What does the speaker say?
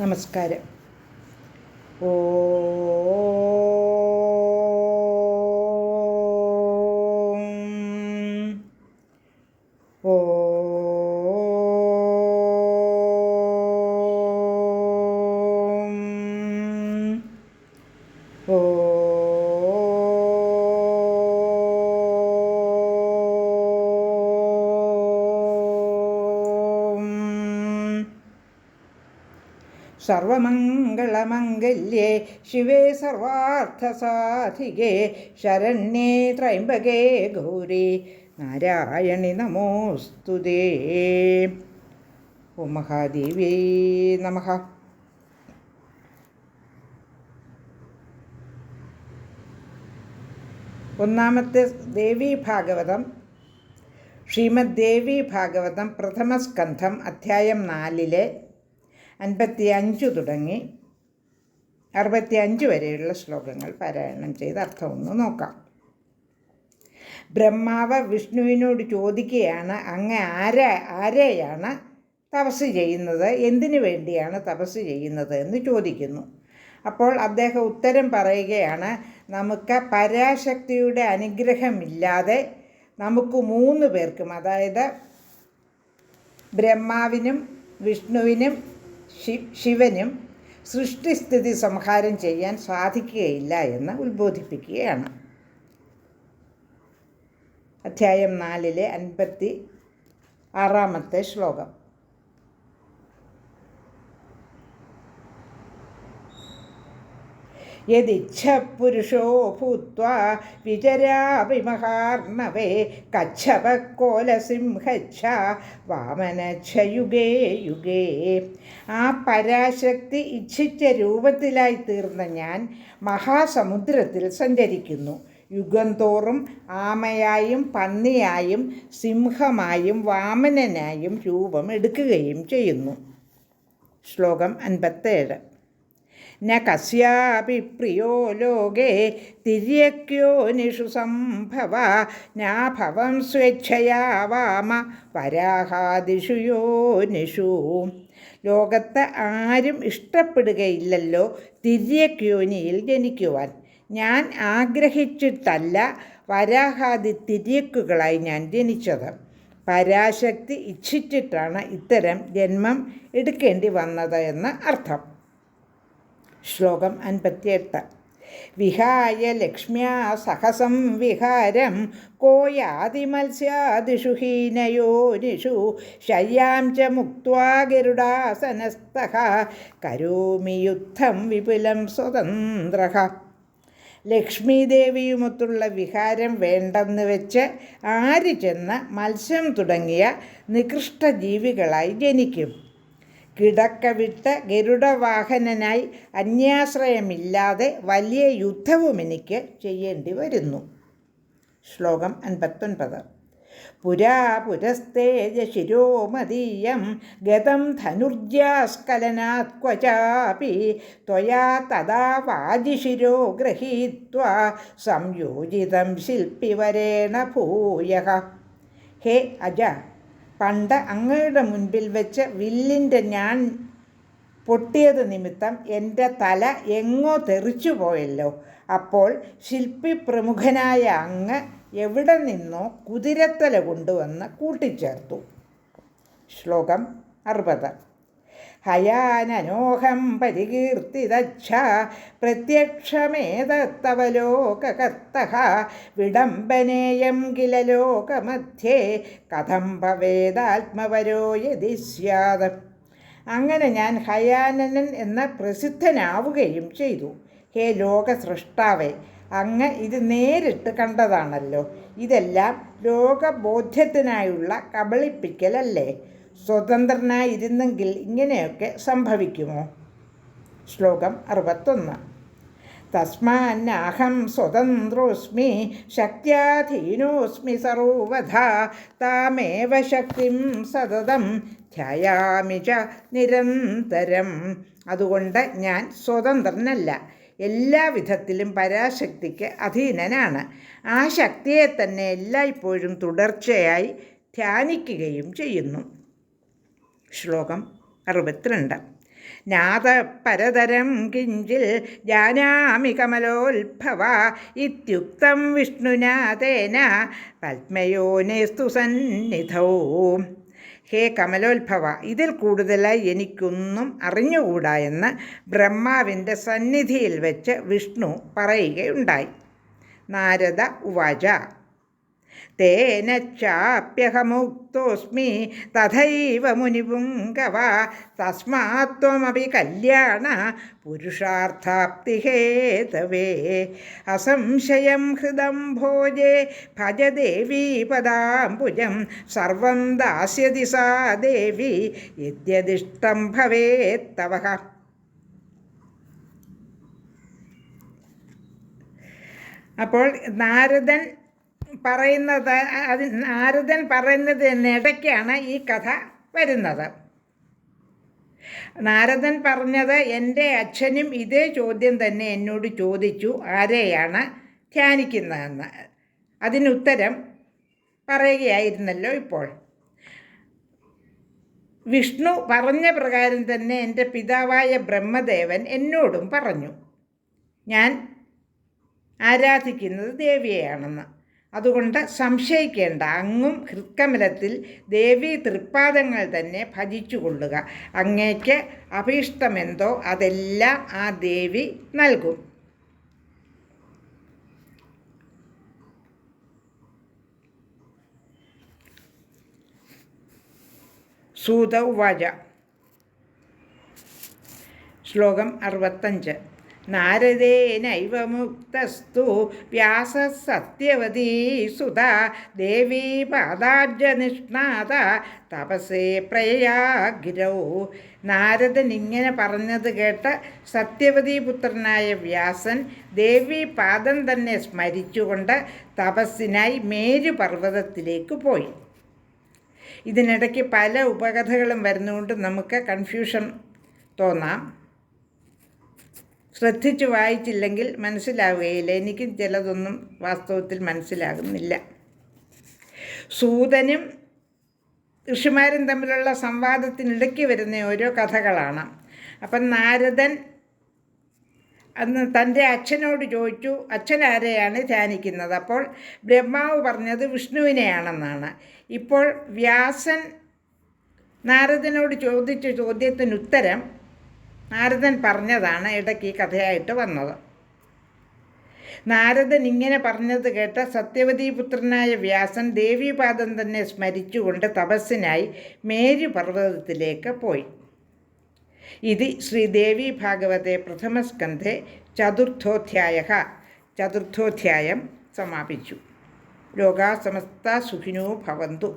നമസ്കാരം. ഓ ഓ ഓ സർവമംഗളമംഗല്യേ ശിവേ സർവാർത്ഥസാധികേ ശരണ്യേ ത്രയംബകേ ഗൗരി നാരായണി നമോസ്തുതേ. ഓം മഹാദേവ്യേ നമഃ. ഒന്നാമത്തെ ദേവീഭാഗവതം, ശ്രീമദ് ദേവീഭാഗവതം പ്രഥമസ്കന്ധം, അധ്യായം 4 55 തുടങ്ങി 65 വരെയുള്ള ശ്ലോകങ്ങൾ പാരായണം ചെയ്ത് അർത്ഥമൊന്ന് നോക്കാം. ബ്രഹ്മാവ് വിഷ്ണുവിനോട് ചോദിക്കുകയാണ്, അങ്ങ് ആരെയാണ് തപസ് ചെയ്യുന്നത്, എന്തിനു വേണ്ടിയാണ് തപസ് ചെയ്യുന്നത് എന്ന് ചോദിക്കുന്നു. അപ്പോൾ അദ്ദേഹം ഉത്തരം പറയുകയാണ്, നമുക്ക് പരാശക്തിയുടെ അനുഗ്രഹമില്ലാതെ നമുക്ക് 3 പേർക്കും, അതായത് ബ്രഹ്മാവിനും വിഷ്ണുവിനും ശിവനും സൃഷ്ടിസ്ഥിതി സംഹാരം ചെയ്യാൻ സാധിക്കുകയില്ല എന്ന് ഉത്ബോധിപ്പിക്കുകയാണ്. അധ്യായം 4 56 ശ്ലോകം. യദിച്ഛപുരുഷോ ഭൂത്വാ വിചരാപി മഹാർണവേ കച്ഛപക്കോലസിംഹച്ഛ വാമനച്ഛയുഗേ യുഗേ. ആ പരാശക്തി ഇച്ഛിച്ച രൂപത്തിലായി തീർന്ന ഞാൻ മഹാസമുദ്രത്തിൽ സഞ്ചരിക്കുന്നു. യുഗം തോറും ആമയായും പന്നിയായും സിംഹമായും വാമനനായും രൂപം എടുക്കുകയും ചെയ്യുന്നു. ശ്ലോകം 57. ന കസ്യാപി പ്രിയോ ലോകേ തിര്യക്യോനിഷു സംഭവ നാഭവം സ്വേച്ഛയാ വാമ വരാഹാദിഷു യോനിഷു. ലോകത്ത് ആരും ഇഷ്ടപ്പെടുകയില്ലല്ലോ തിര്യക്യോനിയിൽ ജനിക്കുവാൻ. ഞാൻ ആഗ്രഹിച്ചിട്ടല്ല വരാഹാദി തിര്യക്കുകളായി ഞാൻ ജനിച്ചത്. പരാശക്തി ഇച്ഛിച്ചിട്ടാണ് ഇത്തരം ജന്മം എടുക്കേണ്ടി വന്നത് എന്ന് അർത്ഥം. ശ്ലോകം 58. വിഹായ ലക്ഷ്മ്യാ സഹസം വിഹാരം കോയാതിമത്സ്യാദിഷു ഹീനയോനിഷു ശയ്യാം ച മുക്ത്വാ ഗരുഡാസനസ്ഥഃ കരോമി യുദ്ധം വിപുലം സ്വതന്ത്രഃ. ലക്ഷ്മീദേവിയുമൊത്തുള്ള വിഹാരം വേണ്ടെന്ന് വെച്ച് ആര് ചെന്ന് മത്സ്യം തുടങ്ങിയ നികൃഷ്ട ജീവികളായി ജനിക്കും? കിടക്ക വിട്ട് ഗരുഡവാഹനനായി അന്യാശ്രയമില്ലാതെ വലിയ യുദ്ധവും എനിക്ക് ചെയ്യേണ്ടി വരുന്നു. ശ്ലോകം 59. പുരാ പുരസ്തേജ ശിരോമദീയം ഗതം ധനുർജാസ്കലനാത് ക്വചാപി ത്വയാ തദാ വാജിശിരോ ഗൃഹീത്വാ സംയോജിതം ശില്പിവരേണ ഭൂയഃ. ഹേ അജ, പണ്ട് അങ്ങയുടെ മുൻപിൽ വെച്ച് വില്ലിൻ്റെ ഞാൻ പൊട്ടിയത് നിമിത്തം എൻ്റെ തല എങ്ങോ തെറിച്ചു പോയല്ലോ. അപ്പോൾ ശില്പി പ്രമുഖനായ അങ്ങ് എവിടെ നിന്നോ കുതിരത്തല കൊണ്ടുവന്ന് കൂട്ടിച്ചേർത്തു. ശ്ലോകം 60. ഹയാനനോഹം പരികീർത്തിതച്ഛ പ്രത്യക്ഷമേതത്തവലോകകർത്തഃ വിഡംബനേയം കില ലോകമധ്യേ കഥം ഭവേദാത്മവരോ യദി സ്യാത്. അങ്ങനെ ഞാൻ ഹയാനനൻ എന്ന പ്രസിദ്ധനാവുകയും ചെയ്തു. ഹേ ലോകസൃഷ്ടാവേ, അങ്ങ് ഇത് നേരിട്ട് കണ്ടതാണല്ലോ. ഇതെല്ലാം ലോകബോധ്യത്തിനായുള്ള കബളിപ്പിക്കലല്ലേ? സ്വതന്ത്രനായിരുന്നെങ്കിൽ ഇങ്ങനെയൊക്കെ സംഭവിക്കുമോ? ശ്ലോകം 61. തസ്മാന്നഹം സ്വതന്ത്രോസ്മി ശക്ത്യാധീനോസ്മി സർവഥാ താമേവ ശക്തിം സതതം ധ്യായാമി ച നിരന്തരം. അതുകൊണ്ട് ഞാൻ സ്വതന്ത്രനല്ല, എല്ലാ വിധത്തിലും പരാശക്തിക്ക് അധീനനാണ്. ആ ശക്തിയെ തന്നെ എല്ലായ്പ്പോഴും തുടർച്ചയായി ധ്യാനിക്കുകയും ചെയ്യുന്നു. ശ്ലോകം 62. നാഥ പരതരം കിഞ്ചിൽ ജാനാമി കമലോത്ഭവ ഇത്യുക്തം വിഷ്ണുനാ തേന പത്മയോനേസ്തു സന്നിധൗ. ഹേ കമലോത്ഭവ, ഇതിൽ കൂടുതലായി എനിക്കൊന്നും അറിഞ്ഞുകൂടാ എന്ന് ബ്രഹ്മാവിൻ്റെ സന്നിധിയിൽ വെച്ച് വിഷ്ണു പറയുകയുണ്ടായി. നാരദ ഉവാച തേന ചാപ്യഹമുക്തോസ്മി തഥൈവ മുനിപുങ്കവ തസ്മാത് ത്വമപി കല്യാണ പുരുഷാർത്ഥാപ്തിഹേതവേ അസംശയം ഹൃദം ഭോജേ ഭജ ദേവീ പദാംബുജം സർവം ദാസ്യതി സാ ദേവി യദ്യദിഷ്ടം ഭവേത്തവ. അപ്പോൾ നാരദൻ പറയുന്നതിനിടയ്ക്കാണ് ഈ കഥ വരുന്നത്. നാരദൻ പറഞ്ഞത്, എൻ്റെ അച്ഛനും ഇതേ ചോദ്യം തന്നെ എന്നോട് ചോദിച്ചു, ആരെയാണ് ധ്യാനിക്കുന്നതെന്ന്. അതിനുത്തരം പറയുകയായിരുന്നല്ലോ ഇപ്പോൾ. വിഷ്ണു പറഞ്ഞ പ്രകാരം തന്നെ എൻ്റെ പിതാവായ ബ്രഹ്മദേവൻ എന്നോടും പറഞ്ഞു, ഞാൻ ആരാധിക്കുന്നത് ദേവിയെയാണെന്ന്. അതുകൊണ്ട് സംശയിക്കേണ്ട, അങ്ങും ഹൃത്കമലത്തിൽ ദേവീ തൃപ്പാദങ്ങൾ തന്നെ ഭജിച്ചു കൊള്ളുക. അങ്ങേക്ക് അഭീഷ്ടമെന്തോ അതെല്ലാം ആ ദേവി നൽകും. സൂത ഉവാച. ശ്ലോകം 65. നാരദേനൈവ മുക്തസ്തു വ്യാസഃ സത്യവതീ സുതാ ദേവീ പാദാബ്ജനിഷ്ണാത തപസേ പ്രയാഗിരൗ. നാരദൻ ഇങ്ങനെ പറഞ്ഞത് കേട്ട് സത്യവതീപുത്രനായ വ്യാസൻ ദേവീ പാദം തന്നെ സ്മരിച്ചുകൊണ്ട് തപസ്സിനായി മേരുപർവ്വതത്തിലേക്ക് പോയി. ഇതിനിടയ്ക്ക് പല ഉപകഥകളും വരുന്നതുകൊണ്ട് നമുക്ക് കൺഫ്യൂഷൻ തോന്നാം. ശ്രദ്ധിച്ച് വായിച്ചില്ലെങ്കിൽ മനസ്സിലാവുകയില്ല. എനിക്കും ചിലതൊന്നും വാസ്തവത്തിൽ മനസ്സിലാകുന്നില്ല. സൂതനും ഋഷിമാരും തമ്മിലുള്ള സംവാദത്തിനിടയ്ക്ക് വരുന്ന ഓരോ കഥകളാണ്. അപ്പം നാരദൻ അന്ന് തൻ്റെ അച്ഛനോട് ചോദിച്ചു, അച്ഛൻ ആരെയാണ് ധ്യാനിക്കുന്നത്? അപ്പോൾ ബ്രഹ്മാവ് പറഞ്ഞത് വിഷ്ണുവിനെയാണെന്നാണ്. ഇപ്പോൾ വ്യാസൻ നാരദനോട് ചോദിച്ച ചോദ്യത്തിനുത്തരം നാരദൻ പറഞ്ഞതാണ് ഇടയ്ക്ക് ഈ കഥയായിട്ട് വന്നത്. നാരദൻ ഇങ്ങനെ പറഞ്ഞത് കേട്ട സത്യവതീപുത്രനായ വ്യാസൻ ദേവീപാദം തന്നെ സ്മരിച്ചുകൊണ്ട് തപസ്സിനായി മേരുപർവ്വതത്തിലേക്ക് പോയി. ഇത് ശ്രീദേവി ഭാഗവതേ പ്രഥമസ്കന്ധേ ചതുർത്ഥോധ്യായം സമാപിച്ചു. ലോകാ സമസ്ത സുഖിനോ ഭവന്തു.